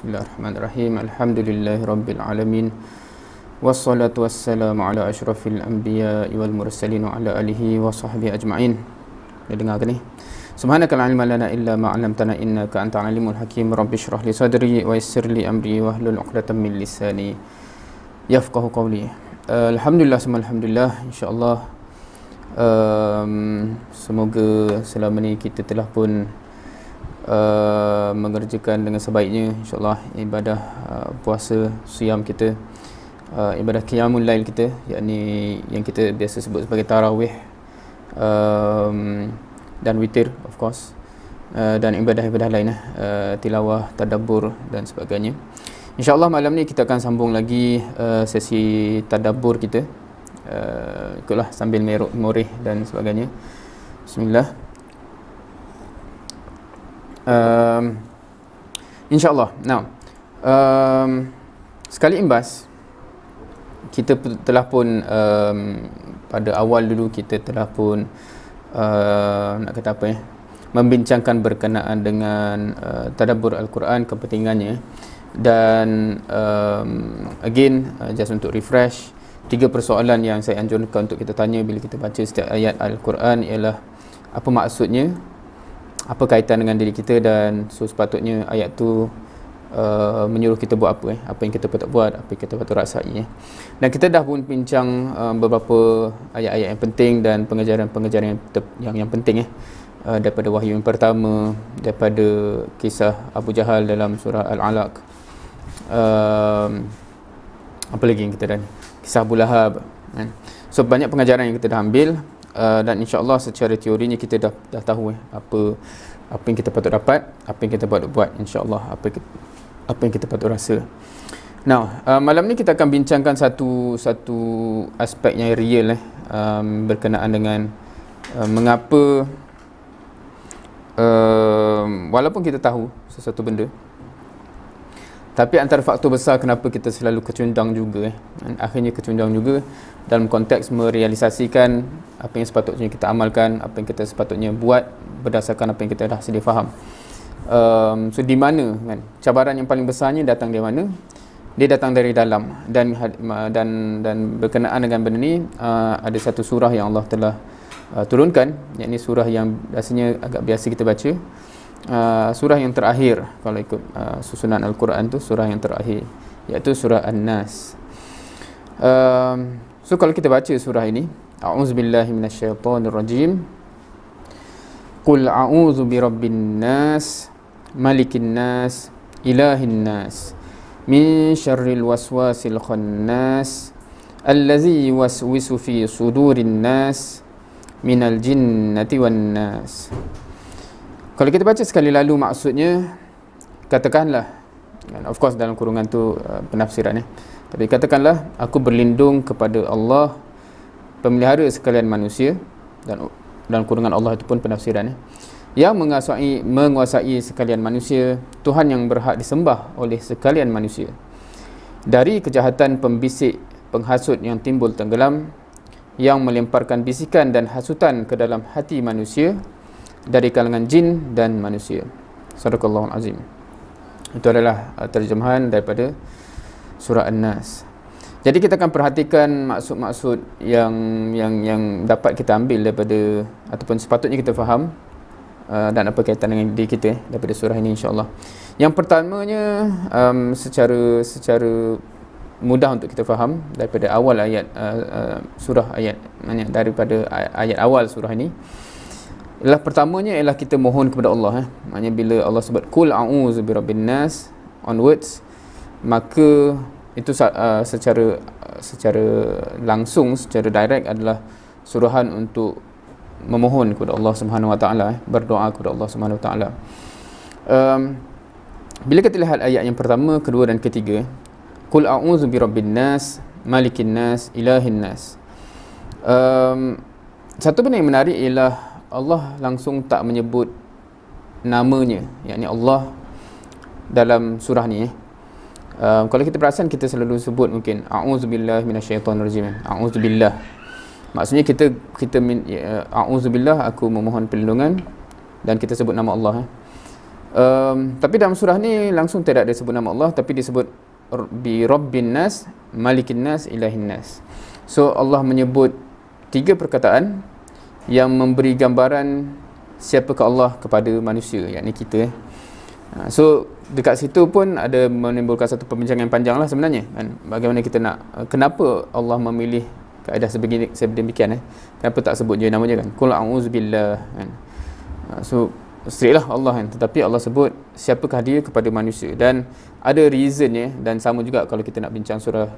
Bismillahirrahmanirrahim. Alhamdulillahirabbil alamin. Wassalatu wassalamu ala asyrafil anbiya'i wal mursalin wa ala alihi wa sahbihi ajma'in. Dah dengar ke ni? Subhanaka la ilma lana illa ma 'allamtana innaka antal alimul hakim. Rabbi shrah li sadri wa yassir li amri wahlul 'uqdatam min lisani yafqahu qawli. Alhamdulillah, semua alhamdulillah. Insya-Allah semoga selama ni kita telah pun mengerjakan dengan sebaiknya, insyaAllah, ibadah puasa, siyam kita, ibadah qiyamul lail kita, yakni yang kita biasa sebut sebagai tarawih, dan witir, of course, dan ibadah-ibadah lain, tilawah, tadabbur dan sebagainya. InsyaAllah malam ni kita akan sambung lagi sesi tadabbur kita, ikutlah sambil merih dan sebagainya. Bismillah. InsyaAllah. Now, sekali imbas, kita telah pun pada awal dulu kita telah pun nak kata apa membincangkan berkenaan dengan tadabbur Al-Quran, kepentingannya. Dan again, just untuk refresh, 3 persoalan yang saya anjurkan untuk kita tanya bila kita baca setiap ayat Al-Quran ialah apa maksudnya, apa kaitan dengan diri kita, dan sepatutnya ayat tu menyuruh kita buat apa, apa yang kita patut buat, apa yang kita patut rasai. Dan kita dah pun bincang beberapa ayat-ayat yang penting dan pengajaran-pengajaran yang penting daripada wahyu yang pertama, daripada kisah Abu Jahal dalam surah Al-Alaq, apa lagi yang kita dah, kisah Abu Lahab, kan? So banyak pengajaran yang kita dah ambil. Dan insyaAllah secara teorinya kita dah tahu apa yang kita patut dapat, apa yang kita patut buat, insyaAllah, apa yang kita patut rasa. Now, malam ni kita akan bincangkan satu aspek yang real berkenaan dengan mengapa walaupun kita tahu sesuatu benda, tapi antara faktor besar kenapa kita selalu kecundang juga, akhirnya kecundang juga dalam konteks merealisasikan apa yang sepatutnya kita amalkan, apa yang kita sepatutnya buat berdasarkan apa yang kita dah sedia faham. So di mana, kan, cabaran yang paling besarnya datang dari mana? Dia datang dari dalam. Dan berkenaan dengan benda ni, ada satu surah yang Allah telah turunkan, yakni surah yang rasanya agak biasa kita baca, surah yang terakhir kalau ikut susunan Al-Quran tu, surah yang terakhir, iaitu surah An-Nas. So kalau kita baca surah ini, a'udzubillahi minasyaitonirrajim, qul a'udzu birabbin nas, malikin nas, ilahin nas, min syarril waswasil khannas, allazi yuwaswisu fi sudurin nas, minal jinnati wan nas. Kalau kita baca sekali lalu, maksudnya, katakanlah, of course dalam kurungan tu penafsiran, tapi katakanlah, aku berlindung kepada Allah, pemelihara sekalian manusia, dan kurungan Allah itu pun penafsiran, yang menguasai sekalian manusia, Tuhan yang berhak disembah oleh sekalian manusia, dari kejahatan pembisik, penghasut yang timbul tenggelam, yang melemparkan bisikan dan hasutan ke dalam hati manusia, dari kalangan jin dan manusia. Sadaqallahul azim. Itu adalah terjemahan daripada surah An-Nas. Jadi kita akan perhatikan maksud-maksud yang dapat kita ambil daripada, ataupun sepatutnya kita faham, dan apa kaitan dengan diri kita daripada surah ini, insya-Allah. Yang pertamanya, secara mudah untuk kita faham daripada awal ayat surah, daripada ayat awal surah ini, ialah pertamanya ialah kita mohon kepada Allah. Maknanya bila Allah sebut qul a'udzu birabbin nas onwards, maka itu secara langsung, secara direct adalah suruhan untuk memohon kepada Allah Subhanahu wa taala, berdoa kepada Allah Subhanahu wa taala. Bila kita lihat ayat yang pertama, kedua dan ketiga, qul a'udzu birabbin nas, malikin nas, ilahin nas. Satu benda yang menarik ialah Allah langsung tak menyebut namanya, yakni Allah, dalam surah ni. Kalau kita perasan, kita selalu sebut mungkin a'udzubillahi minasyaitonirrajim, a'udzubillah. Maksudnya kita a'udzubillah, aku memohon perlindungan, dan kita sebut nama Allah. Tapi dalam surah ni langsung tidak ada sebut nama Allah, tapi disebut bi Rabbin Nas, Malikin Nas, Ilahin Nas. So Allah menyebut 3 perkataan yang memberi gambaran siapakah Allah kepada manusia, yakni kita. So dekat situ pun ada menimbulkan satu perbincangan yang panjang lah sebenarnya kan? Bagaimana kita nak, kenapa Allah memilih kaedah sedemikian kenapa tak sebut je nama je kan, qul a'udzubillah kan. So straight lah Allah kan, tetapi Allah sebut siapakah dia kepada manusia, dan ada reasonnya. Dan sama juga kalau kita nak bincang surah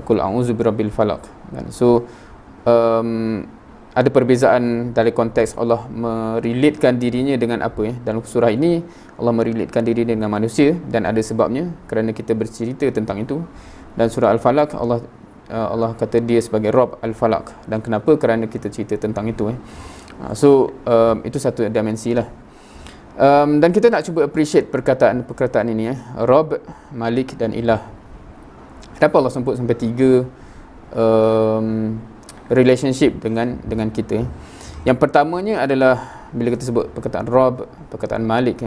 qul a'udzu birabbil falaq kan. So ada perbezaan dari konteks Allah merelatekan dirinya dengan apa dalam surah ini Allah merelatekan diri dengan manusia, dan ada sebabnya kerana kita bercerita tentang itu. Dan surah Al-Falaq Allah kata dia sebagai Rabb Al-Falaq, dan kenapa? Kerana kita cerita tentang itu So itu satu dimensi lah. Dan kita nak cuba appreciate perkataan ini Rabb, Malik dan Ilah. Kenapa Allah sebut sampai 3 relationship dengan kita? Yang pertamanya adalah bila kita sebut perkataan Rabb, perkataan Malik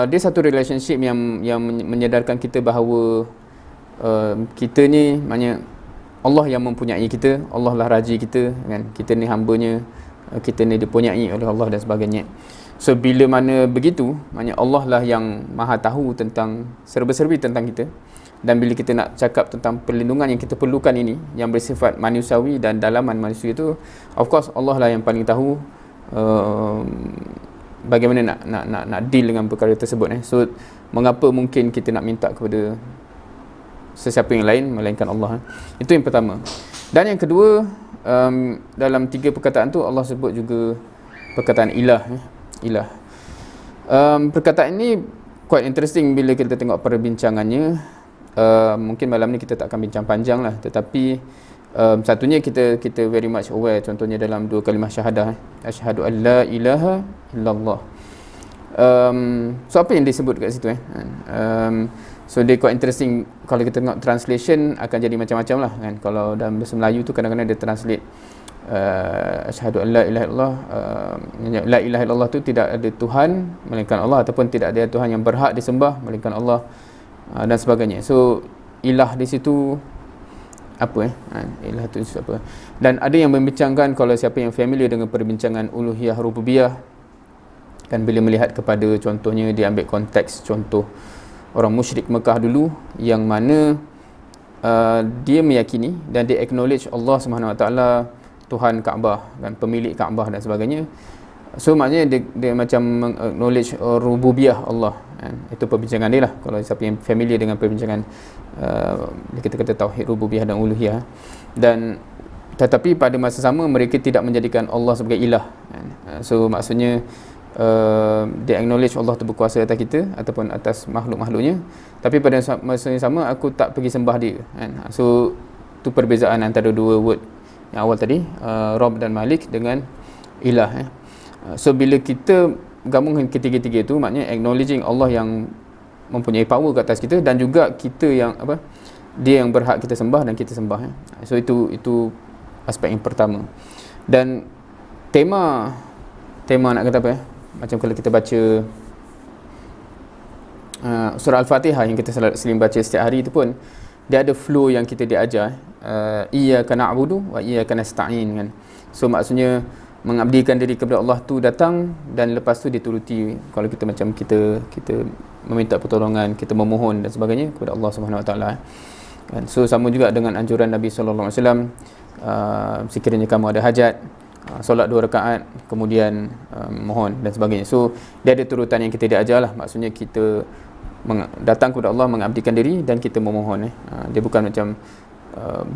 dia satu relationship yang menyedarkan kita bahawa kita ni, maknanya Allah yang mempunyai kita, Allah lah raja kita kan. Kita ni hambanya, kita ni dipunyai oleh Allah dan sebagainya. So bila mana begitu, maknanya Allah lah yang maha tahu tentang serba-serbi tentang kita. Dan bila kita nak cakap tentang perlindungan yang kita perlukan ini, yang bersifat manusiawi dan dalaman manusia itu, of course Allah lah yang paling tahu bagaimana nak deal dengan perkara tersebut So mengapa mungkin kita nak minta kepada sesiapa yang lain melainkan Allah Itu yang pertama. Dan yang kedua, dalam 3 perkataan tu Allah sebut juga perkataan Ilah Ilah. Perkataan ini quite interesting bila kita tengok perbincangannya. Mungkin malam ni kita tak akan bincang panjang lah, tetapi satunya kita very much aware, contohnya dalam 2 kalimah syahadah asyhadu an la ilaha illallah. So apa yang disebut kat situ so dia quite interesting. Kalau kita tengok translation akan jadi macam-macam lah kan. Kalau dalam bahasa Melayu tu kadang-kadang dia translate asyhadu an la ilaha illallah, la ilaha illallah tu tidak ada Tuhan melainkan Allah, ataupun tidak ada Tuhan yang berhak disembah melainkan Allah, dan sebagainya. So ilah di situ apa ilah tu apa. Dan ada yang membincangkan, kalau siapa yang familiar dengan perbincangan uluhiyah rububiyah kan, bila melihat kepada contohnya, dia ambil konteks contoh orang musyrik Mekah dulu yang mana dia meyakini dan dia acknowledge Allah SWT Tuhan Kaabah dan pemilik Kaabah dan sebagainya. So maknanya dia macam acknowledge rububiyah Allah Itu perbincangan dia lah, kalau siapa yang familiar dengan perbincangan kita kata tauhid rububiyah dan uluhiyah. Dan tetapi pada masa sama mereka tidak menjadikan Allah sebagai ilah So maksudnya dia acknowledge Allah tu berkuasa atas kita ataupun atas makhluk-makhluknya, tapi pada masa yang sama aku tak pergi sembah dia So tu perbezaan antara 2 word yang awal tadi, Rabb dan Malik dengan ilah So bila kita gabungkan ketiga-tiga itu, maknanya acknowledging Allah yang mempunyai power ke atas kita, dan juga kita yang dia yang berhak kita sembah dan kita sembah So itu aspek yang pertama. Dan tema nak kata apa macam kalau kita baca surah Al-Fatihah yang kita sering baca setiap hari, itu pun dia ada flow yang kita diajar, iyyaka na'budu wa iyyaka nasta'in kan. So maksudnya mengabdikan diri kepada Allah tu datang, dan lepas tu dituruti kalau kita macam kita meminta pertolongan, kita memohon dan sebagainya kepada Allah Subhanahu Wa Taala kan. So sama juga dengan anjuran Nabi sallallahu alaihi wasallam, sekiranya kamu ada hajat, solat 2 rakaat kemudian mohon dan sebagainya. So dia ada turutan yang kita diajar lah, maksudnya kita datang kepada Allah, mengabdikan diri dan kita memohon dia bukan macam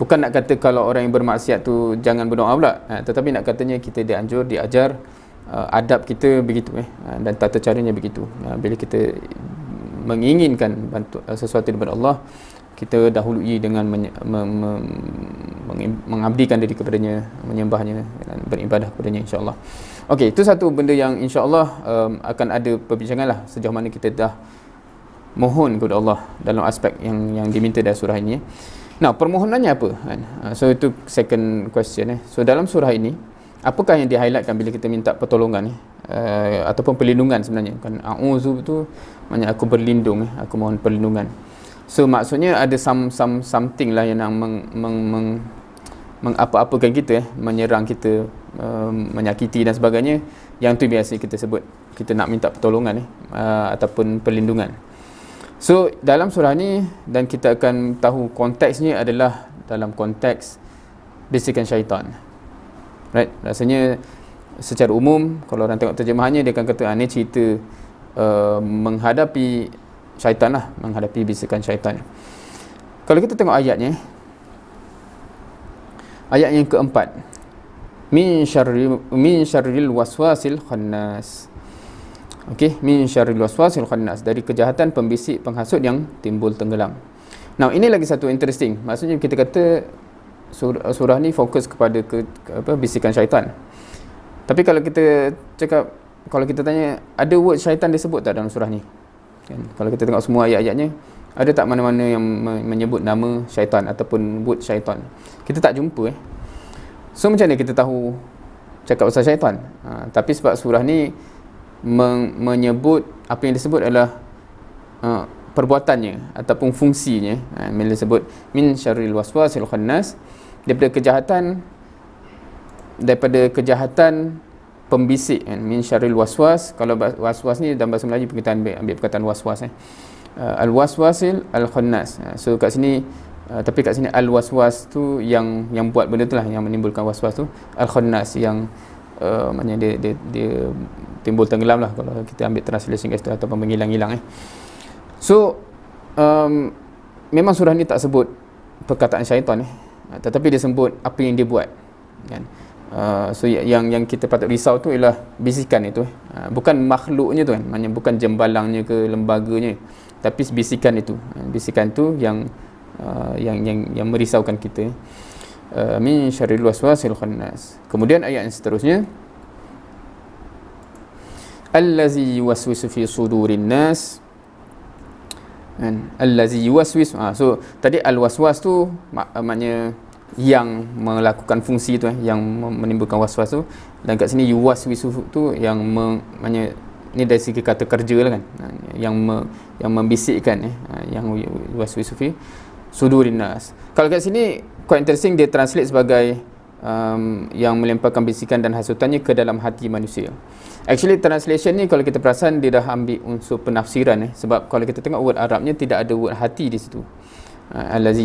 bukan nak kata kalau orang yang bermaksiat tu jangan berdoa pula, tetapi nak katanya kita diajar adab kita begitu dan tata caranya begitu. Bila kita menginginkan sesuatu daripada Allah, kita dahului dengan mengabdikan diri kepadanya, menyembahnya dan beribadah kepadanya, insya-Allah. Okey, itu satu benda yang insya-Allah akan ada perbincangan lah, sejauh mana kita dah mohon kepada Allah dalam aspek yang diminta dalam surah ini. Nah, permohonannya apa So itu second question So dalam surah ini, apakah yang di-highlightkan bila kita minta pertolongan ataupun perlindungan sebenarnya. Kan a'udzu tu maknanya aku berlindung, aku mohon perlindungan. So maksudnya ada something lah yang nak mengapa-apakan kita, menyerang kita, menyakiti dan sebagainya. Yang tu biasa kita sebut, kita nak minta pertolongan ataupun perlindungan. So dalam surah ni, dan kita akan tahu konteksnya adalah dalam konteks bisikan syaitan. Right? Rasanya secara umum kalau orang tengok terjemahannya, dia akan kata ni cerita menghadapi syaitan lah, menghadapi bisikan syaitan. Kalau kita tengok ayatnya, ayat yang keempat, min syarril waswasil khannas. Okey, min syarril waswasil khannas, dari kejahatan pembisik penghasut yang timbul tenggelam. Now ini lagi satu interesting. Maksudnya kita kata surah ni fokus kepada bisikan syaitan. Tapi kalau kita cakap, kalau kita tanya, ada word syaitan disebut tak dalam surah ni? Kan? Kalau kita tengok semua ayat-ayatnya, ada tak mana-mana yang menyebut nama syaitan ataupun word syaitan? Kita tak jumpa. So macam mana kita tahu cakap pasal syaitan? Tapi sebab surah ni menyebut, apa yang disebut adalah perbuatannya ataupun fungsinya. Bila disebut min syarril waswasil khannas, daripada kejahatan pembisik, kan? Min syarril waswas. Kalau waswas ni dalam bahasa Melayu kita ambil perkataan waswas, al waswasil al khannas. So kat sini tapi kat sini al waswas tu yang buat benda tu lah, yang menimbulkan waswas tu, al khannas yang maknanya dia timbul tenggelam lah kalau kita ambil translation kat situ, ataupun menghilang-hilang. So memang surah ni tak sebut perkataan syaitan, tetapi dia sebut apa yang dia buat, kan? So yang kita patut risau tu ialah bisikan itu, bukan makhluknya tu, kan? Maknanya bukan jembalangnya ke lembaganya, tapi bisikan itu. Bisikan tu yang merisaukan kita. Min syarril waswasil khannas. Kemudian ayat yang seterusnya, allazi yuwaswisu fi sudurin nas. Allazi yuwaswis. So tadi al-waswas tu maknanya yang melakukan fungsi tu, yang menimbulkan waswas tu. Dan kat sini yuwaswisu tu yang maknanya ni dari segi kata kerja lah, kan, yang membisikkan, yang yuwaswisu fi sudurin nas. Kalau kat sini quite interesting, dia translate sebagai yang melemparkan bisikan dan hasutannya ke dalam hati manusia. Actually translation ni kalau kita perasan, dia dah ambil unsur penafsiran, sebab kalau kita tengok word Arabnya tidak ada word hati di situ. Allazi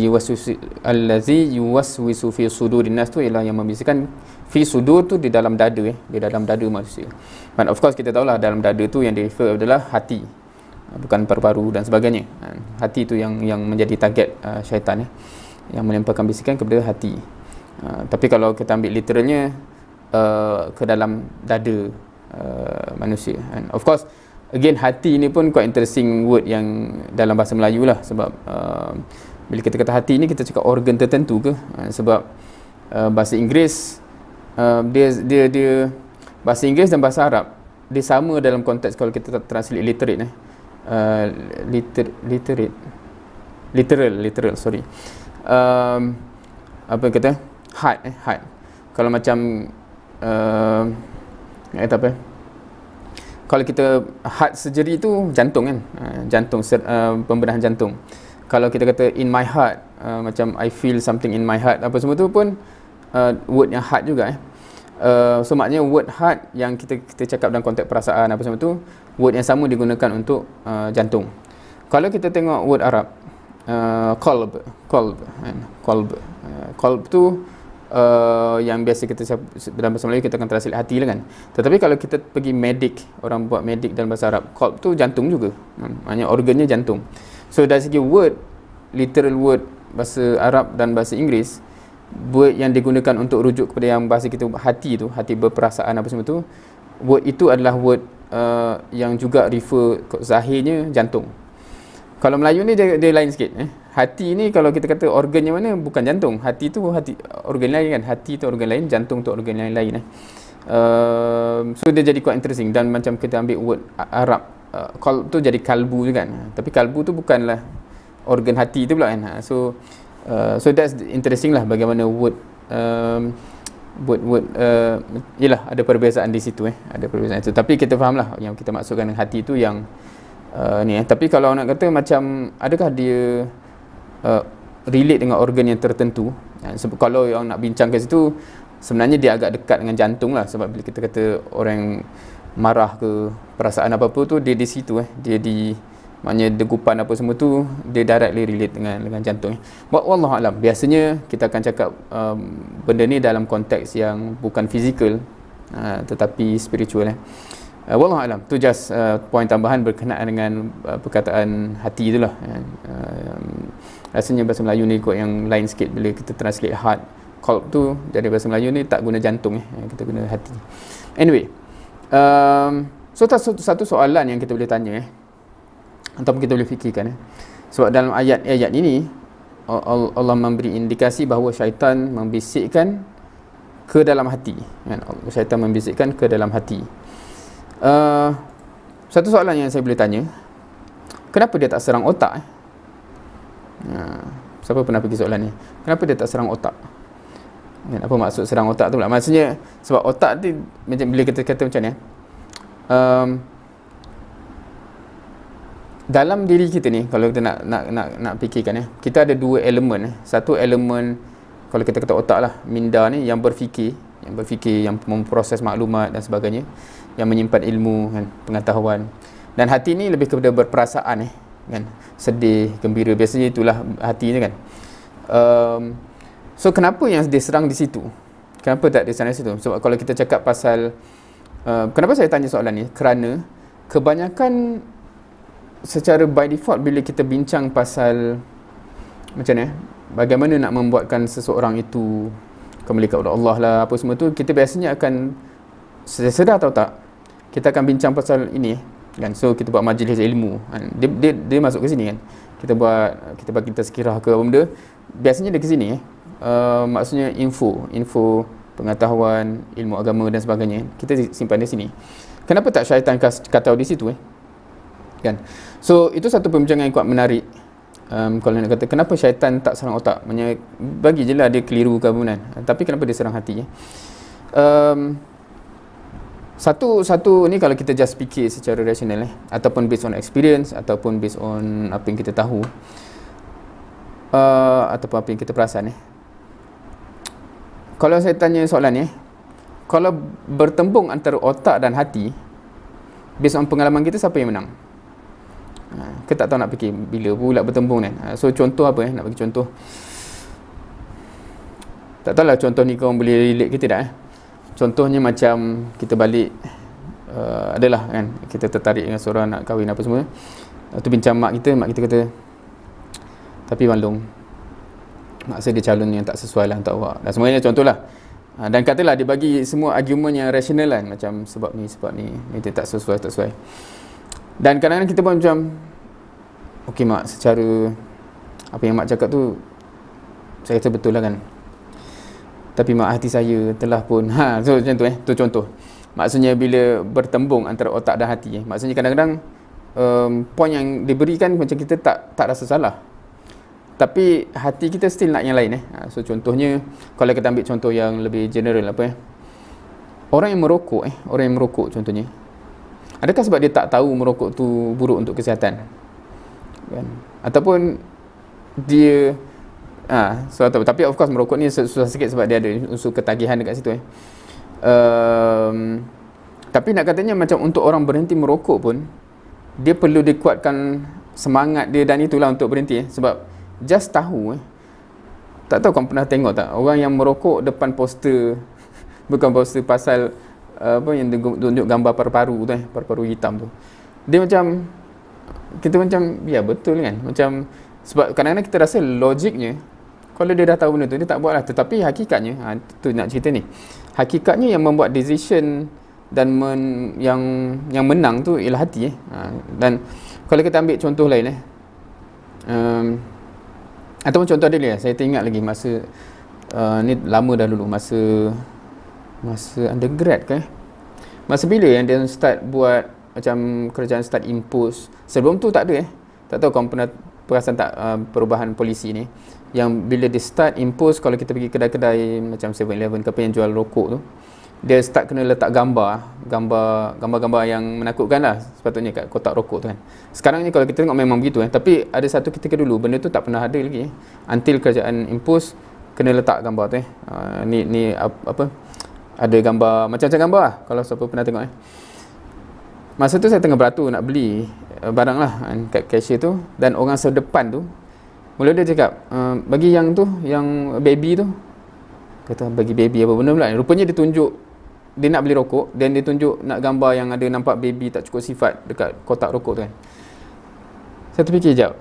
yuwaswisu fi sudurin nas tu ialah yang membisikkan. Fi sudur tu di dalam dada, di dalam dada manusia. But of course kita tahulah dalam dada tu yang di refer adalah hati, bukan paru-paru dan sebagainya. Hati tu yang menjadi target syaitan, yang melemparkan bisikan kepada hati. Tapi kalau kita ambil literalnya, ke dalam dada manusia. And of course again, hati ni pun quite interesting word yang dalam bahasa Melayu lah, sebab bila kita kata hati ni, kita cakap organ tertentu ke? Sebab bahasa Inggeris, dia bahasa Inggeris dan bahasa Arab dia sama dalam konteks kalau kita translate literate, literal, sorry. Apa kata? Heart. Kalau macam kalau kita heart surgery tu jantung, kan, jantung, pembedahan jantung. Kalau kita kata in my heart, macam I feel something in my heart, apa semua tu pun word yang heart juga. So maknanya word heart yang kita cakap dalam konteks perasaan apa semua tu, word yang sama digunakan untuk jantung. Kalau kita tengok word Arab, qalb tu yang biasa kita dalam bahasa Melayu kita akan translate hati lah, kan. Tetapi kalau kita pergi medik, orang buat medik dalam bahasa Arab, qalb tu jantung juga, maknanya organnya jantung. So dari segi word, literal word bahasa Arab dan bahasa Inggeris, word yang digunakan untuk rujuk kepada yang bahasa kita hati tu, hati berperasaan apa semua tu, word itu adalah word yang juga refer zahirnya jantung. Kalau Melayu ni dia lain sikit. Hati ni kalau kita kata organnya mana, bukan jantung. Hati tu organ lain, kan. Hati tu organ lain, jantung tu organ lain. So dia jadi quite interesting. Dan macam kita ambil word Arab, qalb tu jadi kalbu juga, kan. Tapi kalbu tu bukanlah organ hati tu pula, kan. So that's interesting lah bagaimana word yelah ada perbezaan di situ ada perbezaan itu, tapi kita fahamlah yang kita maksudkan dengan hati itu yang tapi kalau nak kata macam adakah dia relate dengan organ yang tertentu, sebab kalau yang nak bincang ke situ sebenarnya dia agak dekat dengan jantung lah, sebab bila kita kata orang marah ke perasaan apa-apa tu dia di situ dia di maknanya degupan apa semua tu dia directly relate dengan jantung. Wallahu alam, biasanya kita akan cakap benda ni dalam konteks yang bukan fizikal tetapi spiritual wallahu alam. Tu just point tambahan berkenaan dengan perkataan hati itulah. Rasanya bahasa Melayu ni kot yang lain sikit bila kita translate heart, qalb tu dari bahasa Melayu ni tak guna jantung kita guna hati. Anyway, so satu soalan yang kita boleh tanya ataupun kita boleh fikirkan sebab dalam ayat ini Allah memberi indikasi bahawa syaitan membisikkan ke dalam hati syaitan membisikkan ke dalam hati. Satu soalan yang saya boleh tanya, kenapa dia tak serang otak? Siapa pernah pergi soalan ni? Kenapa dia tak serang otak? Apa maksud serang otak tu pula? Maksudnya sebab otak tu macam bila kita kata macam ni dalam diri kita ni, kalau kita nak fikirkan kita ada dua elemen. Satu elemen kalau kita kata otak lah, minda ni yang berfikir, yang memproses maklumat dan sebagainya, yang menyimpan ilmu pengetahuan. Dan hati ni lebih kepada berperasaan kan, sedih, gembira, biasanya itulah hati ni kan. So kenapa yang dia serang di situ? Kenapa tak dia serang di situ? Sebab kalau kita cakap pasal kenapa saya tanya soalan ni, kerana kebanyakan secara by default bila kita bincang pasal macam ni bagaimana nak membuatkan seseorang itu kembali kepada Allah lah apa semua tu, kita biasanya akan sedar atau tak kita akan bincang pasal ini kan. So kita buat majlis ilmu kan, dia masuk ke sini kan, kita bagi tazkirah ke apa benda, biasanya dia ke sini maksudnya info pengetahuan, ilmu agama dan sebagainya, kita simpan di sini. Kenapa tak syaitan kacau di situ kan? So itu satu perbincangan yang kuat menarik. Kalau nak kata kenapa syaitan tak serang otak, bagi je lah dia keliru ke apa, tapi kenapa dia serang hati satu ni kalau kita just fikir secara rasional ataupun based on experience ataupun based on apa yang kita tahu ataupun apa yang kita perasan kalau saya tanya soalan ni, kalau bertembung antara otak dan hati based on pengalaman kita, siapa yang menang? Kita tak tahu nak fikir bila pula bertembung kan. So contoh apa nak bagi contoh, tak tahulah contoh ni korang boleh relate ke tidak Contohnya macam kita balik adalah kan, kita tertarik dengan seorang nak kahwin apa semua, tu bincang mak kita kata tapi maklum mak saya dia calon yang tak sesuai lah untuk awak dan semuanya, contohlah. Dan katalah dia bagi semua argument yang rasional kan, macam sebab ni dia tak sesuai. Dan kadang-kadang kita pun macam okey mak, secara apa yang mak cakap tu saya kata betul lah kan, tapi mak hati saya telah pun so macam tu tu contoh. Maksudnya bila bertembung antara otak dan hati maksudnya kadang-kadang poin yang diberikan macam kita tak rasa salah, tapi hati kita still nak yang lain So contohnya kalau kita ambil contoh yang lebih general orang yang merokok contohnya, adakah sebab dia tak tahu merokok tu buruk untuk kesihatan kan? Ataupun dia so, tapi of course merokok ni susah sikit sebab dia ada unsur ketagihan dekat situ tapi nak katanya macam untuk orang berhenti merokok pun dia perlu dikuatkan semangat dia dan itulah untuk berhenti sebab just tahu tak tahu kau pernah tengok tak orang yang merokok depan poster bukan poster pasal apa yang tunjuk gambar paru-paru tu paru-paru hitam tu, dia macam kita macam ya betul kan, macam sebab kadang-kadang kita rasa logiknya kalau dia dah tahu benda tu dia tak buat lah, tetapi hakikatnya tu nak cerita ni, hakikatnya yang membuat decision dan yang menang tu ialah hati dan kalau kita ambil contoh lain ataupun contoh dia saya teringat lagi masa ni lama dah dulu, masa undergrad masa bila yang dia start buat macam kerajaan start impose, sebelum tu tak ada tak tahu kau pernah perasan tak perubahan polisi ni, yang bila dia start impose, kalau kita pergi kedai-kedai macam 7-Eleven ke apa yang jual rokok tu, dia start kena letak gambar yang menakutkan lah sepatutnya kat kotak rokok tu kan. Sekarang ni kalau kita tengok memang begitu tapi ada satu ketika dulu benda tu tak pernah ada lagi until kerajaan impose kena letak gambar tu ni apa ada gambar macam-macam gambar lah, kalau siapa pernah tengok Masa tu saya tengah beratur nak beli barang lah kat cashier tu, dan orang sedepan tu mula dia cakap bagi yang tu, yang baby tu, kata bagi baby apa benda pula. Rupanya dia tunjuk dia nak beli rokok, dan dia tunjuk nak gambar yang ada nampak baby tak cukup sifat dekat kotak rokok tu kan. Saya terfikir sekejap,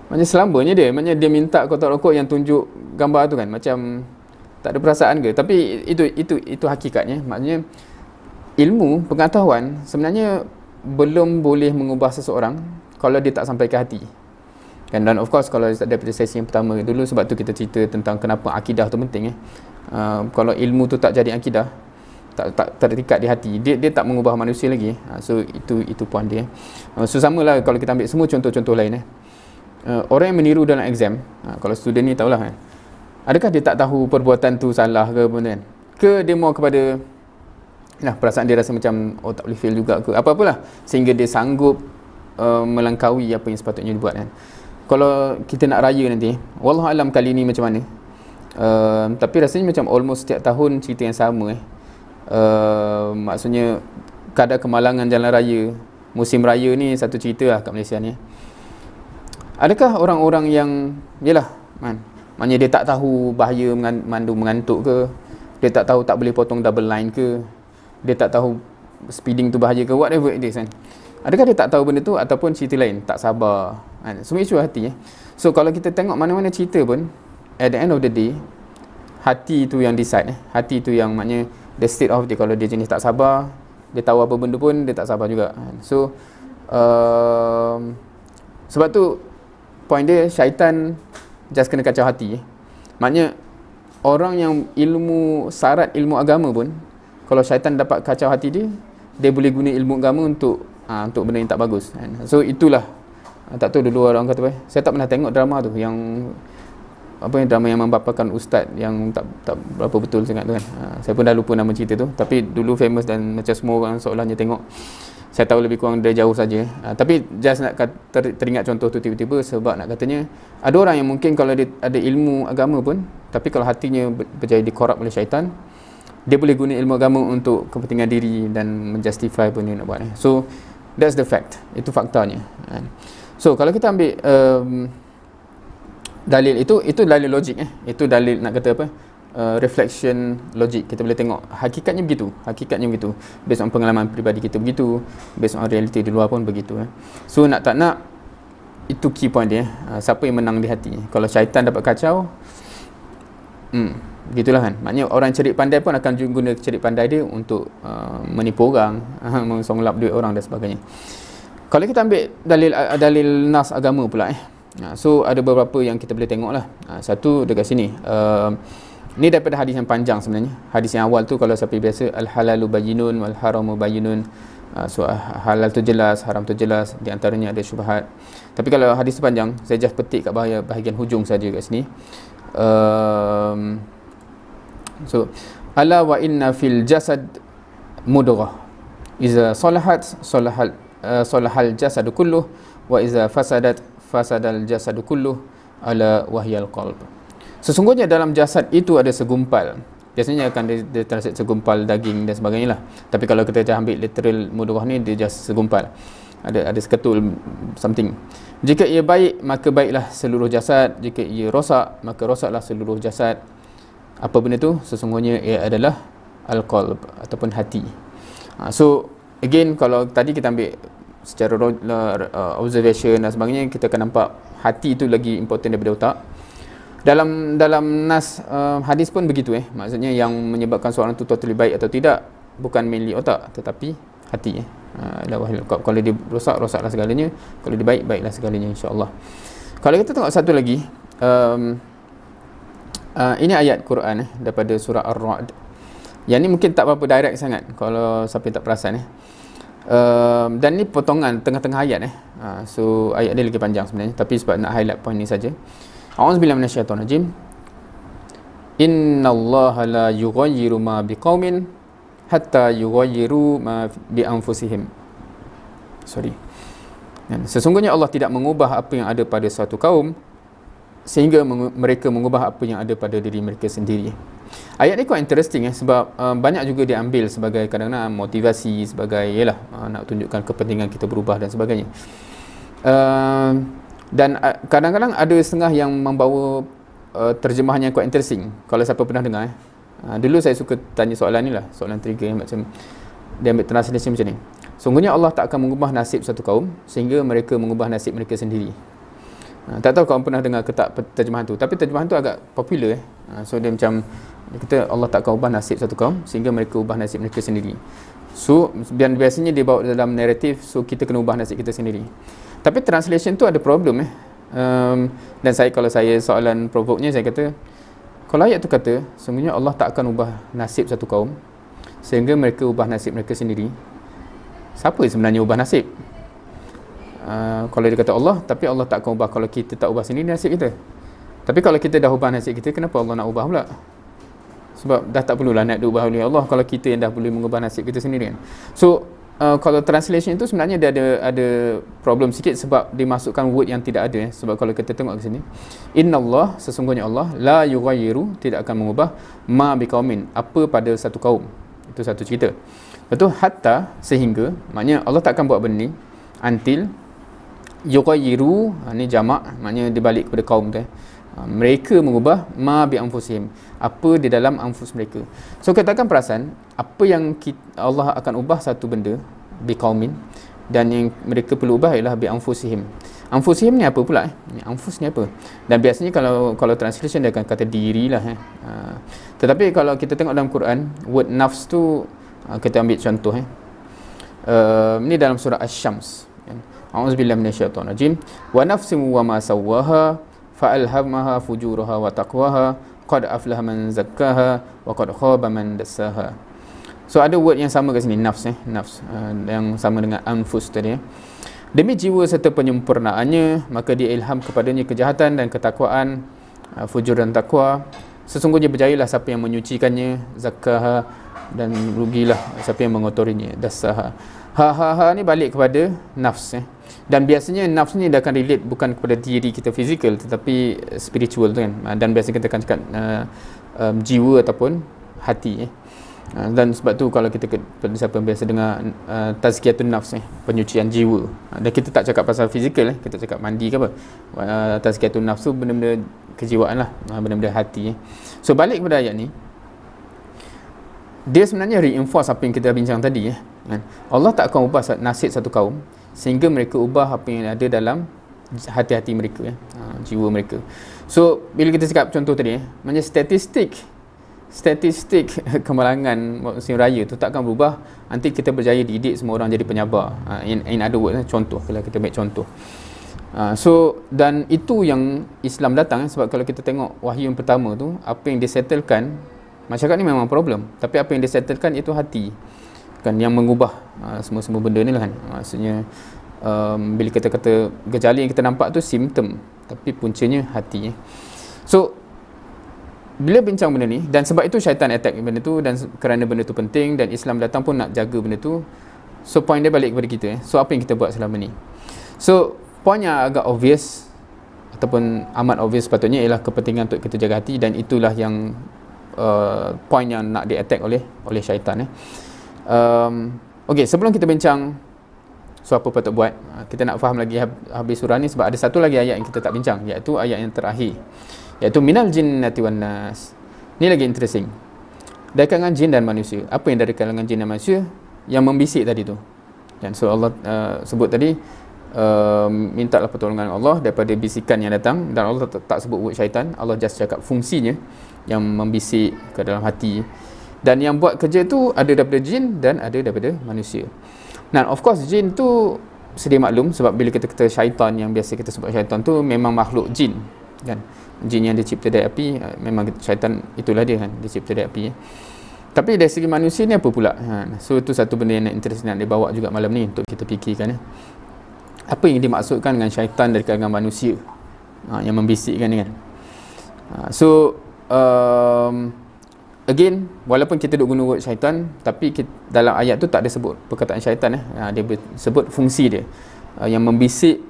maknanya selamanya maknanya dia minta kotak rokok yang tunjuk gambar tu kan, macam tak ada perasaan ke? Tapi itu hakikatnya. Maknanya ilmu, pengetahuan sebenarnya belum boleh mengubah seseorang kalau dia tak sampai ke hati kan. Dan of course kalau daripada sesi yang pertama dulu, sebab tu kita cerita tentang kenapa akidah tu penting kalau ilmu tu tak jadi akidah, tak terikat di hati, dia tak mengubah manusia lagi. So itu point dia. So samalah kalau kita ambil semua contoh-contoh lain orang yang meniru dalam exam, kalau student ni tahulah adakah dia tak tahu perbuatan tu salah ke benda kan, ke dia mau kepada perasaan dia rasa macam tak boleh fail juga ke apa-apalah, sehingga dia sanggup melangkaui apa yang sepatutnya dibuat kan. Kalau kita nak raya nanti, wallahu alam kali ni macam mana, tapi rasanya macam almost setiap tahun cerita yang sama maksudnya kadar kemalangan jalan raya, musim raya ni satu cerita lah kat Malaysia ni. Adakah orang-orang yang maknanya dia tak tahu bahaya mengantuk ke, dia tak tahu tak boleh potong double line ke, dia tak tahu speeding tu bahaya ke, whatever it is kan. Adakah dia tak tahu benda tu, ataupun cerita lain, tak sabar semua isu hati So kalau kita tengok mana-mana cerita pun, at the end of the day, hati tu yang decide hati tu yang maknanya the state of dia. Kalau dia jenis tak sabar, dia tahu apa benda pun dia tak sabar juga So sebab tu point dia, syaitan just kena kacau hati maknanya orang yang syarat ilmu agama pun, kalau syaitan dapat kacau hati dia boleh guna ilmu agama untuk benda yang tak bagus So itulah, tak tahu dulu orang kata saya tak pernah tengok drama tu yang drama yang membapakan ustaz yang tak berapa betul sangat tu kan. Saya pun dah lupa nama cerita tu, tapi dulu famous dan macam semua orang seolahnya tengok. Saya tahu lebih kurang dari jauh saja. Tapi just nak teringat contoh tu tiba-tiba, sebab nak katanya ada orang yang mungkin kalau dia ada ilmu agama pun, tapi kalau hatinya berjaya dikorap oleh syaitan, dia boleh guna ilmu agama untuk kepentingan diri dan menjustify apa yang nak buat. So that's the fact, itu faktanya. So kalau kita ambil dalil itu dalil logik itu dalil nak kata apa, reflection logik. Kita boleh tengok hakikatnya begitu, based on pengalaman peribadi kita begitu, based on reality di luar pun begitu. So nak tak nak, itu key point dia. Siapa yang menang di hati. Kalau syaitan dapat kacau, begitulah kan. Maknanya orang cerik pandai pun akan guna cerik pandai dia untuk menipu orang, mensonglap duit orang dan sebagainya. Kalau kita ambil dalil nas agama pula so ada beberapa yang kita boleh tengok lah. Satu dekat sini, ni daripada hadis yang panjang sebenarnya. Hadis yang awal tu kalau siapa biasa, al-halalu bayyinun wal haramu bayyinun. So halal tu jelas, haram tu jelas, di antaranya ada syubhat. Tapi kalau hadis tu panjang, saya just petik kat bahagian hujung saja kat sini. So ala wa inna fil jasad mudghah iza salahat salahal jasad kulluh wa iza fasadat fasadal jasad kulluh ala wahyal qalb. Sesungguhnya dalam jasad itu ada segumpal. Biasanya akan dia translate segumpal daging dan sebagainya lah. Tapi kalau kita ambil literal mudghah ni, dia just segumpal. Ada seketul something. Jika ia baik, maka baiklah seluruh jasad. Jika ia rosak, maka rosaklah seluruh jasad. Apa benda tu? Sesungguhnya ia adalah al-qalb ataupun hati. So again, kalau tadi kita ambil secara observation dan sebagainya, kita akan nampak hati itu lagi important daripada otak. Dalam nas hadis pun begitu maksudnya yang menyebabkan seorang itu totally baik atau tidak bukan mainly otak, tetapi hati kalau dia rosak, rosaklah segalanya. Kalau dia baik, baiklah segalanya, insya-Allah. Kalau kita tengok satu lagi, ini ayat Quran daripada surah Ar-Ra'd. Yang ni mungkin tak berapa direct sangat kalau siapa tak perasan Dan ni potongan tengah-tengah ayat so ayat dia lagi panjang sebenarnya, tapi sebab nak highlight point ni saja. A'udzubillahi minasyaitonirrajim. Innallaha la yughayyiru ma biqaumin hatta yughayyiru ma bi anfusihim. Dan sesungguhnya Allah tidak mengubah apa yang ada pada suatu kaum sehingga mereka mengubah apa yang ada pada diri mereka sendiri. Ayat ni quite interesting sebab banyak juga diambil sebagai kadang-kadang motivasi, sebagai nak tunjukkan kepentingan kita berubah dan sebagainya. Dan kadang-kadang ada setengah yang membawa terjemahan yang quite interesting. Kalau siapa pernah dengar dulu saya suka tanya soalan ni lah, soalan trigger macam dia ambil translation macam ni. Sungguhnya Allah tak akan mengubah nasib satu kaum sehingga mereka mengubah nasib mereka sendiri. Tak tahu kamu pernah dengar ke tak terjemahan tu, tapi terjemahan tu agak popular so dia macam kita Allah tak akan ubah nasib satu kaum sehingga mereka ubah nasib mereka sendiri. So biasanya dia bawa dalam naratif, so kita kena ubah nasib kita sendiri. Tapi translation tu ada problem dan kalau saya soalan provoke-nya, saya kata kalau ayat tu kata sungguhnya Allah tak akan ubah nasib satu kaum sehingga mereka ubah nasib mereka sendiri, siapa sebenarnya ubah nasib? Kalau dia kata Allah, tapi Allah tak akan ubah kalau kita tak ubah sendiri nasib kita. Tapi kalau kita dah ubah nasib kita, kenapa Allah nak ubah pula? Sebab dah tak perlulah nak diubah oleh Allah kalau kita yang dah boleh mengubah nasib kita sendiri kan. So kalau translation itu sebenarnya dia ada problem sikit sebab dimasukkan word yang tidak ada sebab kalau kita tengok ke sini, innallah, sesungguhnya Allah, la yughayyiru, tidak akan mengubah ma biqaumin, apa pada satu kaum. Itu satu cerita. Betul, hatta, sehingga, maknanya Allah tak akan buat benda ni until yughayyiru, ni jamak, maknanya dibalik kepada kaum tu mereka mengubah ma bi anfusihim, apa di dalam anfus mereka. So katakan perasan apa yang Allah akan ubah satu benda bi qaumin, dan yang mereka perlu ubah ialah bi anfusihim. Anfusihim ni apa pula anfus ni apa? Dan biasanya kalau translation dia akan kata diri lah tetapi kalau kita tengok dalam Quran, word nafs tu kita ambil contoh ni dalam surah Asy-Syams. A'udzubillahi minasyaitonirrajim. Wa nafsin wa ma sawwaha fa'alhamaha fujuraha wa taqwaha qad aflaha man zakkaha wa qad khaba man dassaha. So ada word yang sama kat sini, nafs nafs yang sama dengan anfus tadi. Demi jiwa serta penyempurnaannya, maka dia ilham kepadanya kejahatan dan ketakwaan, fujur dan takwa. Sesungguhnya berjayalah siapa yang menyucikannya, zakkaha, dan rugilah siapa yang mengotorinya, dassaha. Ha ni balik kepada nafs dan biasanya nafs ni dia akan relate bukan kepada diri kita fizikal tetapi spiritual tu kan, dan biasanya kita akan cakap jiwa ataupun hati dan sebab tu kalau kita siapa yang biasa dengar tazkiyatun nafs penyucian jiwa, dan kita tak cakap pasal fizikal kita cakap mandi ke apa, tazkiyatun nafs tu benda-benda kejiwaan lah, benda-benda hati So balik kepada ayat ni, dia sebenarnya reinforce apa yang kita bincang tadi Allah tak akan ubah nasib satu kaum sehingga mereka ubah apa yang ada dalam hati-hati mereka jiwa mereka. So bila kita cakap contoh tadi maknanya statistik kemalangan musim raya tu tak akan berubah nanti kita berjaya didik semua orang jadi penyabar. In other words, contoh, kalau kita ambil contoh. So dan itu yang Islam datang sebab kalau kita tengok wahyu yang pertama tu, apa yang disettlekan masyarakat ni memang problem, tapi apa yang disettlekan itu hati kan, yang mengubah semua benda ni lah kan. Maksudnya bila kita kata gejala yang kita nampak tu simptom, tapi puncanya hati So bila bincang benda ni, dan sebab itu syaitan attack benda tu, dan kerana benda tu penting dan Islam datang pun nak jaga benda tu. So point dia balik kepada kita so apa yang kita buat selama ni. So point yang agak obvious ataupun amat obvious sepatutnya ialah kepentingan untuk kita jaga hati, dan itulah yang point yang nak di-attack oleh syaitan Okey, sebelum kita bincang so apa patut buat, kita nak faham lagi habis surah ni sebab ada satu lagi ayat yang kita tak bincang, iaitu ayat yang terakhir, iaitu minal jinnati wan nas. Ni lagi interesting, dari kalangan jin dan manusia. Apa yang dari kalangan jin dan manusia? Yang membisik tadi tu. Dan so Allah sebut tadi mintalah pertolongan Allah daripada bisikan yang datang, dan Allah tak sebut word syaitan, Allah just cakap fungsinya yang membisik ke dalam hati. Dan yang buat kerja tu ada daripada jin dan ada daripada manusia. Nah, of course jin tu sedia maklum sebab bila kita kata syaitan, yang biasa kita sebut syaitan tu memang makhluk jin kan. Jin yang dicipta dari api, memang syaitan itulah dia kan, dicipta dari api Tapi dari segi manusia ni apa pula? So itu satu benda yang interest nak dibawa juga malam ni untuk kita fikirkan. Apa yang dimaksudkan dengan syaitan dari kalangan manusia yang membisikkan ni kan? So again, walaupun kita duk guna word syaitan, tapi dalam ayat tu tak ada sebut perkataan syaitan. Dia sebut fungsi dia yang membisik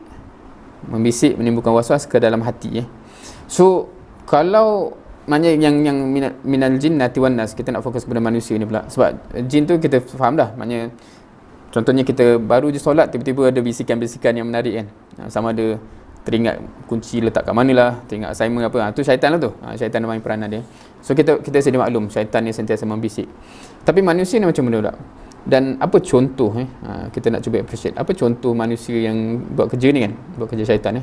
menimbulkan waswas ke dalam hati. So kalau maknanya yang minal jinnati wan nas, kita nak fokus kepada manusia ni pula. Sebab jin tu kita faham dah, maknanya contohnya kita baru je solat, tiba-tiba ada bisikan-bisikan yang menarik kan. Sama ada teringat kunci letak kat mana lah, teringat assignment apa, tu syaitan lah tu. Syaitan main peranan dia. So kita sedia maklum syaitan ni sentiasa membisik. Tapi manusia ni macam mana pula? Dan apa contoh kita nak cuba appreciate apa contoh manusia yang buat kerja ni kan, buat kerja syaitan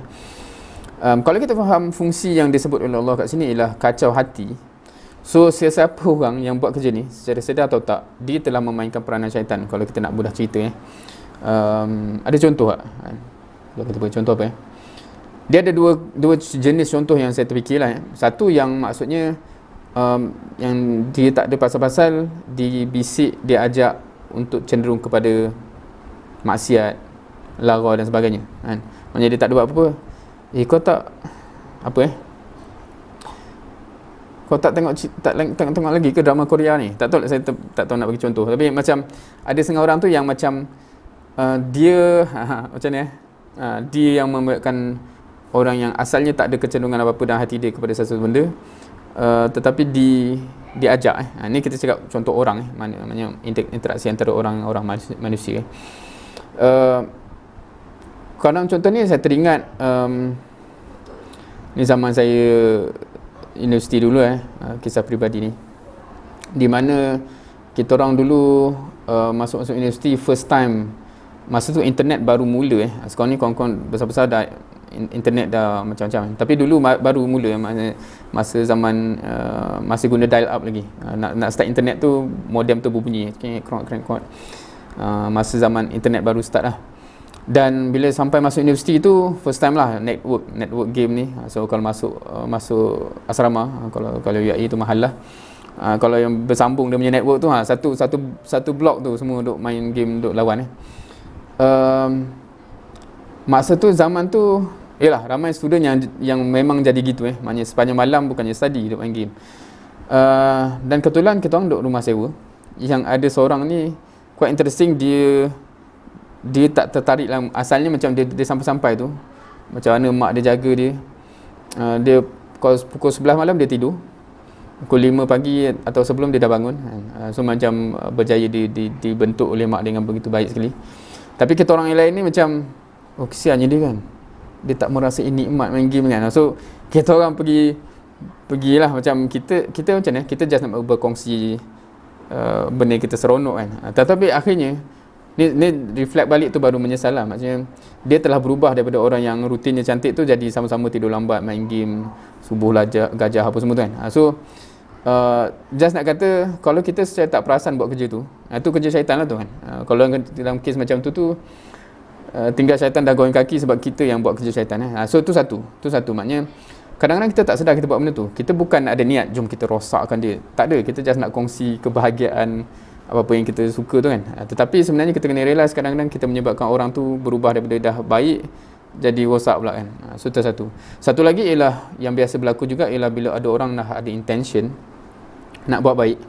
kalau kita faham fungsi yang disebut oleh Allah kat sini ialah kacau hati. So sesiapa orang yang buat kerja ni secara sedar atau tak, dia telah memainkan peranan syaitan. Kalau kita nak mudah cerita ada contoh tak? Kalau kita beri contoh apa dia ada dua jenis contoh yang saya terfikir lah. Satu yang maksudnya yang dia tak ada pasal-pasal, dibisik, dia ajak untuk cenderung kepada maksiat, lara dan sebagainya kan. Maksudnya dia tak ada buat apa-apa. Kau tak apa kau tak tengok lagi ke drama Korea ni? Tak tahu, saya tak tahu nak bagi contoh. Tapi macam ada setengah orang tu yang macam dia macam ni dia yang membuatkan orang yang asalnya tak ada kecenderungan apa-apa dalam hati dia kepada sesuatu benda, tetapi diajak. Ni kita cakap contoh orang maknanya interaksi antara orang manusia. Kalau contoh ni saya teringat ni zaman saya universiti dulu kisah peribadi ni, di mana kita orang dulu masuk universiti first time, masa tu internet baru mula sekarang ni kawan-kawan besar-besar dah internet dah macam-macam, tapi dulu baru mula masa zaman masih guna dial up lagi. Nak start internet tu modem tu berbunyi krok. Masa zaman internet baru start lah. Dan bila sampai masuk universiti tu first time lah network game ni. So kalau masuk asrama, kalau UAE tu mahal lah. Kalau yang bersambung dia punya network tu satu blok tu semua duk main game, duk lawan masa tu zaman tu yalah ramai student yang memang jadi gitu maknanya sepanjang malam bukannya study duk main game. Dan kebetulan kita orang duk rumah sewa, yang ada seorang ni quite interesting, dia tak tertarik lah. Asalnya macam dia sampai-sampai tu macam mana mak dia jaga dia, dia pukul 11 malam dia tidur, pukul 5 pagi atau sebelum dia dah bangun. So macam berjaya dibentuk oleh mak dengan begitu baik sekali. Tapi kita orang yang lain ni macam kesiannya dia kan, dia tak merasai nikmat main game kan. So kita orang pergilah macam kita macam ni, kita just nak berkongsi benda kita seronok kan. Tetapi akhirnya ni reflect balik tu baru menyesal lah. Maksudnya dia telah berubah daripada orang yang rutinnya cantik tu jadi sama-sama tidur lambat, main game, subuh gajah apa semua tu kan. So just nak kata kalau kita secara tak perasan buat kerja tu, itu kerja syaitan lah tu kan. Kalau dalam kes macam tu tinggal syaitan dah goyang kaki sebab kita yang buat kerja syaitan. So tu satu maknanya kadang-kadang kita tak sedar kita buat benda tu. Kita bukan ada niat jom kita rosakkan dia, tak ada, kita just nak kongsi kebahagiaan apa-apa yang kita suka tu kan. Tetapi sebenarnya kita kena realise kadang-kadang kita menyebabkan orang tu berubah daripada dah baik jadi rosak pula kan. So itu satu lagi ialah yang biasa berlaku juga ialah bila ada orang dah ada intention nak buat baik.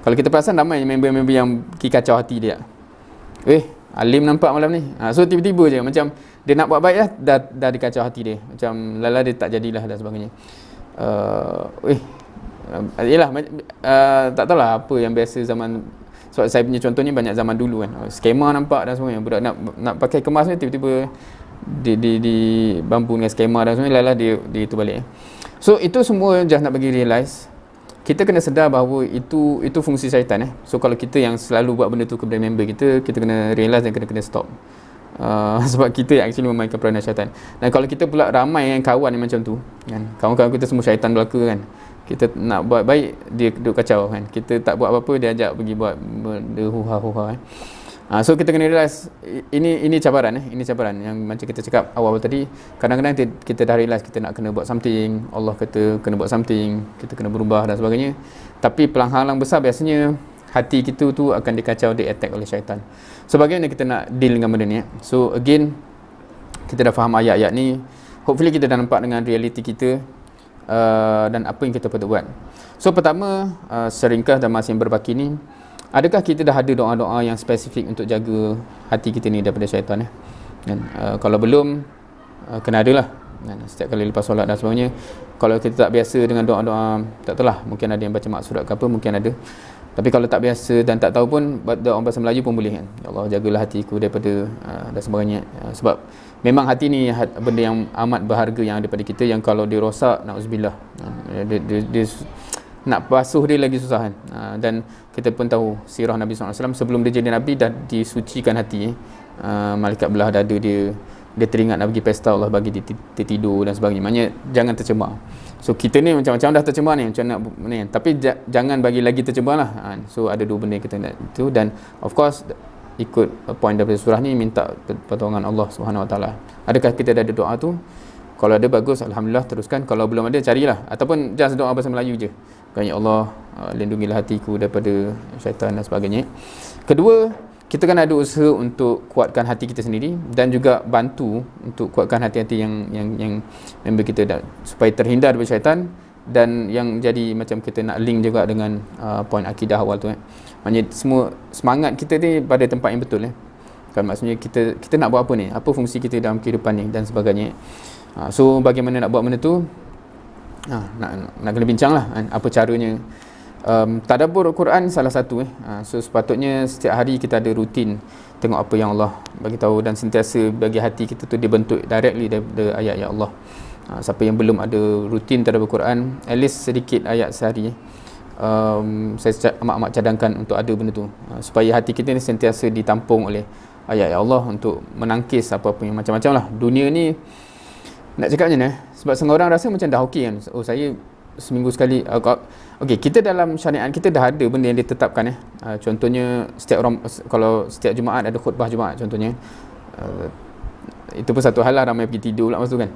Kalau kita perasan ramai member-member yang kacau hati dia, Alim nampak malam ni, so tiba-tiba je macam dia nak buat baik lah, dah dikacau hati dia, macam lala dia tak jadilah dan sebagainya. Yelah, tak tahulah apa yang biasa zaman, sebab saya punya contohnya banyak zaman dulu kan, skema nampak dan semuanya, budak nak pakai kemas ni tiba-tiba di bambu dengan skema dan semuanya, lala dia itu balik. So itu semua just nak bagi realise kita kena sedar bahawa itu fungsi syaitan. So kalau kita yang selalu buat benda tu kepada member kita kena realise dan kena stop. Sebab kita yang actually memainkan peranan syaitan. Dan kalau kita pula ramai yang kawan yang macam tu kan, kawan-kawan kita semua syaitan belaka kan, kita nak buat baik dia duduk kacau kan, kita tak buat apa-apa dia ajak pergi buat benda huha-huha So kita kena realize ini cabaran ini cabaran yang macam kita cakap awal tadi. Kadang-kadang kita dah realize kita nak kena buat something, Allah kata kena buat something, kita kena berubah dan sebagainya. Tapi penghalang besar biasanya hati kita tu akan dikacau, di attack oleh syaitan. So bagaimana kita nak deal dengan benda ni? So again, kita dah faham ayat-ayat ni. Hopefully kita dah nampak dengan reality kita dan apa yang kita perlu buat. So pertama, seringkah dalam masa yang berbaki ni, adakah kita dah ada doa-doa yang spesifik untuk jaga hati kita ni daripada syaitan? Dan kalau belum, kena adalah. Setiap kali lepas solat dan sebagainya. Kalau kita tak biasa dengan doa-doa, tak tahulah, mungkin ada yang baca mak surat ke apa, mungkin ada. Tapi kalau tak biasa dan tak tahu pun, doa bahasa Melayu pun boleh kan. Ya Allah, jagalah hatiku daripada dan sebagainya. Sebab memang hati ni benda yang amat berharga yang ada pada kita, yang kalau dia rosak, na'udzubillah, dia nak basuh dia lagi susah kan. Dan kita pun tahu sirah Nabi SAW, sebelum dia jadi Nabi dah disucikan hati. Malaikat belah dada dia teringat nak pergi pesta, Allah bagi dia tertidur dan sebagainya. Maknanya jangan tercemar. So kita ni macam-macam dah tercemar ni, macam nak ni kan. Tapi jangan bagi lagi tercemar lah. So ada dua benda kita nak itu. Dan of course ikut point daripada surah ni, minta pertolongan Allah SWT. Adakah kita dah ada doa tu? Kalau ada, bagus, alhamdulillah, teruskan. Kalau belum ada, carilah. Ataupun just doa bahasa Melayu je. Ya Allah, lindungilah hatiku daripada syaitan dan sebagainya. Kedua, kita kan ada usaha untuk kuatkan hati kita sendiri dan juga bantu untuk kuatkan hati-hati yang member kita supaya terhindar daripada syaitan. Dan yang jadi macam kita nak link juga dengan point akidah awal tu. Maksudnya semua semangat kita ni pada tempat yang betul. Kan maksudnya kita nak buat apa ni? Apa fungsi kita dalam kehidupan ni dan sebagainya. So bagaimana nak buat benda tu? Nak kena bincang lah kan? Apa caranya. Tadabbur Al-Quran salah satu. So sepatutnya setiap hari kita ada rutin tengok apa yang Allah bagi tahu, dan sentiasa bagi hati kita tu dibentuk directly daripada ayat-ayat Allah. Siapa yang belum ada rutin tadabbur Quran, at least sedikit ayat sehari, saya amat-amat cadangkan untuk ada benda tu, supaya hati kita ni sentiasa ditampung oleh ayat-ayat Allah untuk menangkis apa-apa yang macam-macam lah. Dunia ni nak cakap macam mana? Sebab setengah orang rasa macam dah okey kan. Oh, saya seminggu sekali. Okey, kita dalam syariat kita dah ada benda yang ditetapkan. Contohnya kalau setiap Jumaat ada khutbah Jumaat contohnya. Itu pun satu hal lah, ramai pergi tidur pula masa tu kan.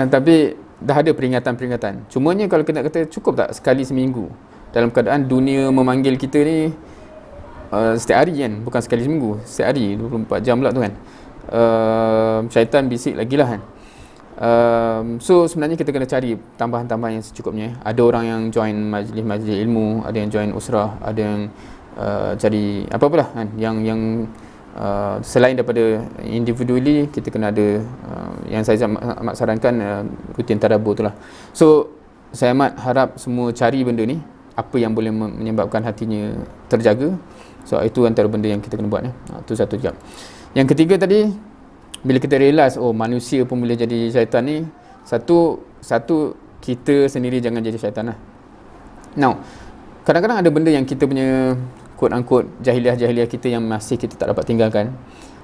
Tapi dah ada peringatan-peringatan. Cumanya kalau kita nak kata cukup tak sekali seminggu, dalam keadaan dunia memanggil kita ni setiap hari kan, bukan sekali seminggu, setiap hari 24 jam pula tu kan. Syaitan bisik lagi lah kan. So sebenarnya kita kena cari tambahan-tambahan yang secukupnya. Ada orang yang join majlis-majlis ilmu, ada yang join usrah, ada yang cari apa-apalah kan, yang selain daripada individually, kita kena ada yang saya amat sarankan rutin tadabbur tu lah. So saya amat harap semua cari benda ni, apa yang boleh menyebabkan hatinya terjaga. So itu antara benda yang kita kena buat. Itu satu juga. Yang ketiga tadi, bila kita realise manusia pun boleh jadi syaitan ni, satu kita sendiri jangan jadi syaitan lah. Now, kadang-kadang ada benda yang kita punya quote-unquote jahiliah kita yang masih kita tak dapat tinggalkan.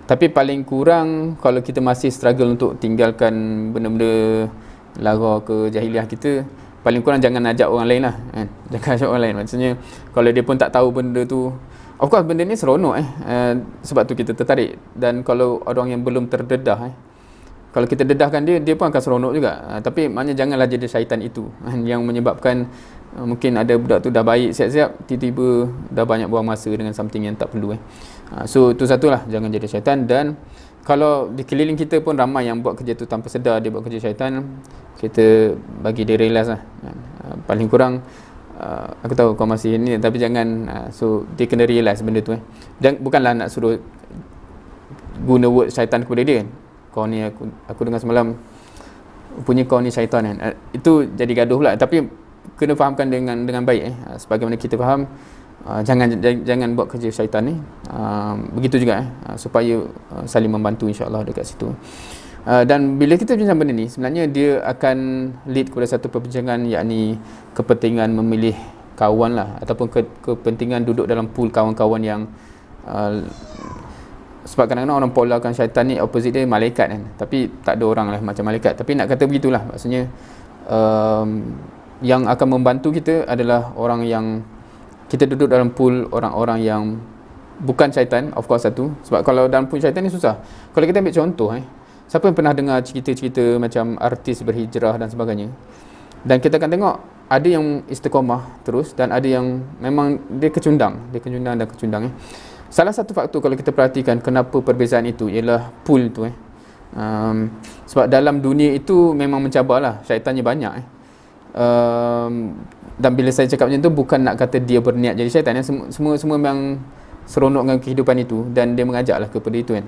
Tapi paling kurang kalau kita masih struggle untuk tinggalkan benda-benda lara ke jahiliah kita, paling kurang jangan ajak orang lain lah kan? Jangan ajak orang lain. Maksudnya kalau dia pun tak tahu benda tu, of course benda ni seronok sebab tu kita tertarik. Dan kalau orang yang belum terdedah kalau kita dedahkan dia pun akan seronok juga. Tapi maknanya janganlah jadi syaitan itu yang menyebabkan mungkin ada budak tu dah baik siap-siap, tiba-tiba dah banyak buang masa dengan something yang tak perlu. So itu satulah, jangan jadi syaitan. Dan kalau di keliling kita pun ramai yang buat kerja tu tanpa sedar dia buat kerja syaitan, kita bagi dia realize lah. Paling kurang aku tahu kau masih ni, tapi jangan so dia kena realize benda tu. Dan bukanlah nak suruh guna word syaitan kepada dia. Kau ni aku dengar semalam punya kau ni syaitan kan. Itu jadi gaduh pula. Tapi kena fahamkan dengan baik. Sebagaimana kita faham, jangan buat kerja syaitan ni. Begitu juga supaya saling membantu insya-Allah dekat situ. Dan bila kita bincang benda ni, sebenarnya dia akan lead kepada satu perbincangan, yakni kepentingan memilih kawan lah, ataupun kepentingan duduk dalam pool kawan-kawan yang sebab kadang-kadang orang polarkan syaitan ni, opposite dia malaikat kan. Tapi tak ada orang lah macam malaikat. Tapi nak kata begitulah, maksudnya yang akan membantu kita adalah orang yang kita duduk dalam pool orang-orang yang bukan syaitan, of course satu. Sebab kalau dalam pun syaitan ni susah. Kalau kita ambil contoh, siapa yang pernah dengar cerita-cerita macam artis berhijrah dan sebagainya, dan kita akan tengok ada yang istiqamah terus dan ada yang memang dia kecundang dan kecundang. Salah satu faktor kalau kita perhatikan kenapa perbezaan itu ialah pull tu. Sebab dalam dunia itu memang mencabarlah, syaitannya banyak. Dan bila saya cakap macam tu, bukan nak kata dia berniat jadi syaitan. Semua memang seronok dengan kehidupan itu dan dia mengajaklah kepada itu kan.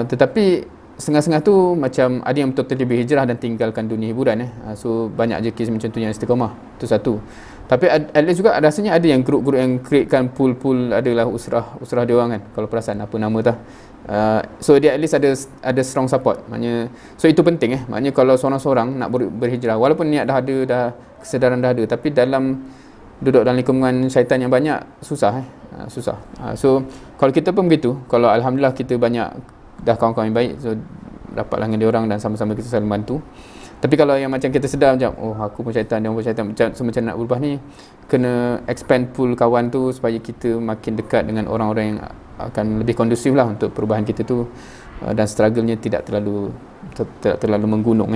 Tetapi setengah-setengah tu macam ada yang totally berhijrah dan tinggalkan dunia hiburan. So banyak je kes macam tu yang istiqamah. Itu satu. Tapi at least juga rasanya ada yang grup-grup yang createkan pool adalah usrah dia orang kan, kalau perasan apa nama tah. So dia at least ada strong support. Maknanya, so itu penting maknanya kalau seorang-seorang nak berhijrah, walaupun niat dah ada, dah kesedaran dah ada, tapi duduk dalam lingkungan syaitan yang banyak, susah. So kalau kita pun begitu, kalau alhamdulillah kita banyak dah kawan-kawan yang baik, so dapatlah dengan dia orang dan sama-sama kita saling bantu. Tapi kalau yang macam kita sedar macam, oh aku pun syaitan, dia pun syaitan, macam nak berubah ni, kena expand pool kawan tu supaya kita makin dekat dengan orang-orang yang akan lebih kondusif lah untuk perubahan kita tu, dan struggle-nya tidak terlalu menggunung.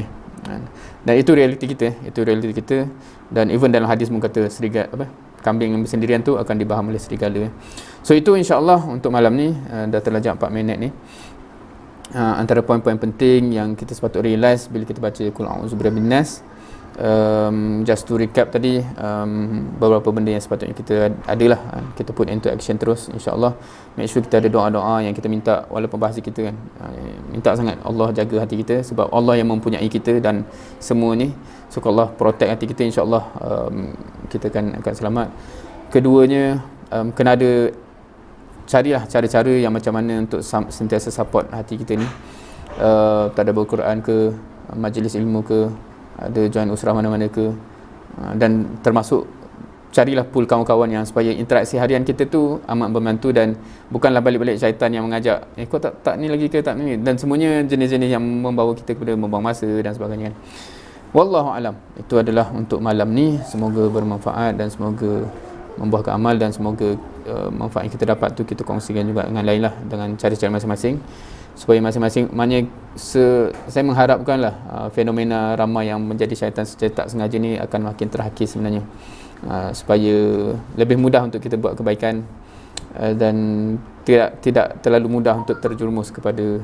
Dan itu realiti kita, dan even dalam hadis pun kata kambing yang bersendirian tu akan dibaham oleh serigala. So itu insya-Allah untuk malam ni, dah terlajak 4 minit ni. Antara poin-poin penting yang kita sepatutnya realise bila kita baca Qul a'udzu birabbin nas, just to recap tadi, beberapa benda yang sepatutnya kita adalah kita put into action terus insya-Allah. Make sure kita ada doa-doa yang kita minta, walaupun bahasa kita kan, minta sangat Allah jaga hati kita, sebab Allah yang mempunyai kita dan semua ni. So kalau Allah protect hati kita, insya-Allah kita akan selamat. Keduanya, kena ada, carilah cara-cara yang macam mana untuk sentiasa support hati kita ni. Tadabbur Quran ke, majlis ilmu ke, ada join usrah mana-mana ke, dan termasuk carilah pool kawan-kawan yang supaya interaksi harian kita tu amat membantu, dan bukanlah balik-balik syaitan yang mengajak, kau tak ni lagi ke, tak ni, dan semuanya jenis-jenis yang membawa kita kepada membuang masa dan sebagainya. Wallahu alam. Itu adalah untuk malam ni. Semoga bermanfaat dan semoga membuahkan amal, dan semoga manfaat yang kita dapat tu kita kongsikan juga dengan lain lah, dengan cara-cara masing-masing, supaya masing-masing, maknanya saya mengharapkanlah fenomena ramai yang menjadi syaitan secara tak sengaja ni akan makin terhakis sebenarnya, supaya lebih mudah untuk kita buat kebaikan, dan tidak terlalu mudah untuk terjerumus kepada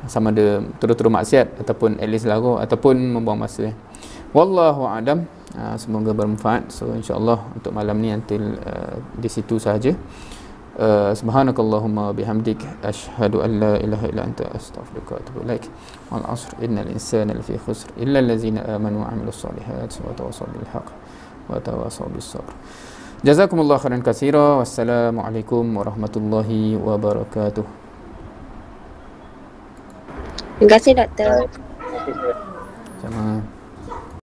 sama ada terus-terus maksiat ataupun at least lagu ataupun membuang masa. Wallahu a'lam. Semoga bermanfaat. So insya-Allah untuk malam ni until di situ sahaja. Subhanakallahumma bihamdik asyhadu an la ilaha illa anta astaghfiruka wa atubu ilaik. Wal 'asr innal insana lafi khusr illa allazina amanu wa 'amilus solihat wa tawassaw bil haqq wa tawassaw bis sabr. Jazakumullahu khairan katsira. Wassalamualaikum warahmatullahi wabarakatuh. Terima kasih doktor. Sama.